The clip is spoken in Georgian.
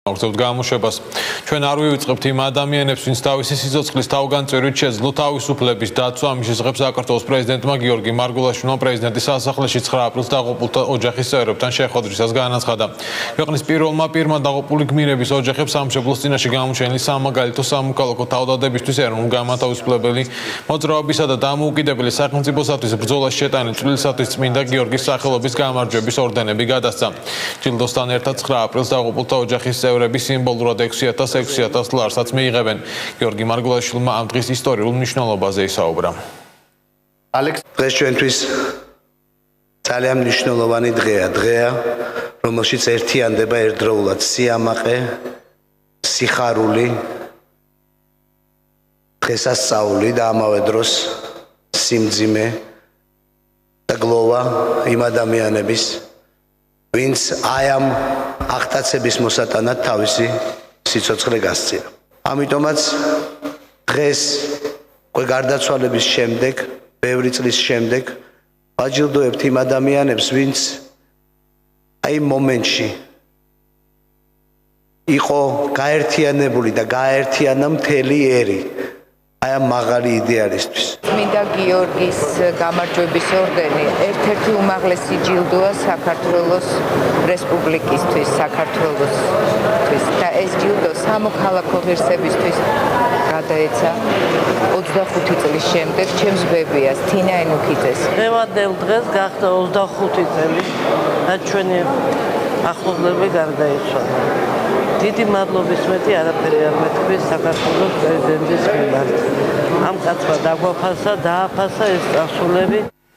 Აღწევთ გამოშვებას. Ჩვენ არ ვივიწყებთ იმ ადამიანებს, ვინც თავისი სიცოცხლის თავგანწირვით შეძლო თავისუფლების დაცვა. ამის შესახებ საქართველოს პრეზიდენტმა გიორგი მარგულაშვილმა პრეზიდენტის სასახლეში 9 აპრილს დაღუპულთა ოჯახის წევრებთან შეხვედრისას განაცხადა. ქვეყნის პირველმა პირმა დაღუპული გმირების ოჯახებს სამშობლოს წინაშე გამოჩენილი სამაგალითო სამოქალაქო თავდადებისთვის ეროვნულ განმათავისუფლებელი მოძრაობისა და დამოუკიდებელი სახელმწიფოსათვის ბრძოლაში შეტანილ წვლილისათვის წმინდა გიორგის სახელობის გამარჯვების ორდენები გადასცა. ჯილდოსთან ერთად 9 აპრილს დაღუპულთა ოჯახის წევრები სიმბოლურად 6,000 ლარსაც მიიღებენ. გიორგი მარგულაშვილმა ამ დღის ისტორიულ მნიშვნელობაზე ისაუბრა. ალექს, დღეს ჩვენთვის ძალიან მნიშვნელოვანი დღეა, რომელშიც ერთიანდება ერთდროულად სიამაყე, სიხარული, დღესასწაული და ამავე დროს სიმძიმე და გლოვა იმ ადამიანების, ვინც აი ამ აღტაცების მოსატანად თავისი სიცოცხლე გასწია. ამიტომაც დღეს გარდაცვალების შემდეგ, ბევრი წლის შემდეგ ვაჯილდოებთ იმ ადამიანებს, ვინც აი მომენტში იყო გაერთიანებული და გაერთიანა მთელი ერი აი ამ მაღალი იდეალისთვის. წმინდა გიორგის გამარჯვების ორდენი ერთ-ერთი უმაღლესი ჯილდოა საქართველოს რესპუბლიკისთვის, საქართველოსთვის და ეს ჯილდო სამოქალაქო ღირსებისთვის გადაეცა 25 წლის შემდეგ ჩემს ბებიას თინა ენუქიძეს. დღევანდელ დღეს გახდა 25 წელი და ჩვენი ახლობლები გარდაიცვალა. დიდი მადლობის მეტი არაფერი არ მეთქვი საქართველოს პრეზიდენტის მიმართ. ამ კაცმა დაგვაფასა, დააფასა ეს წასულები.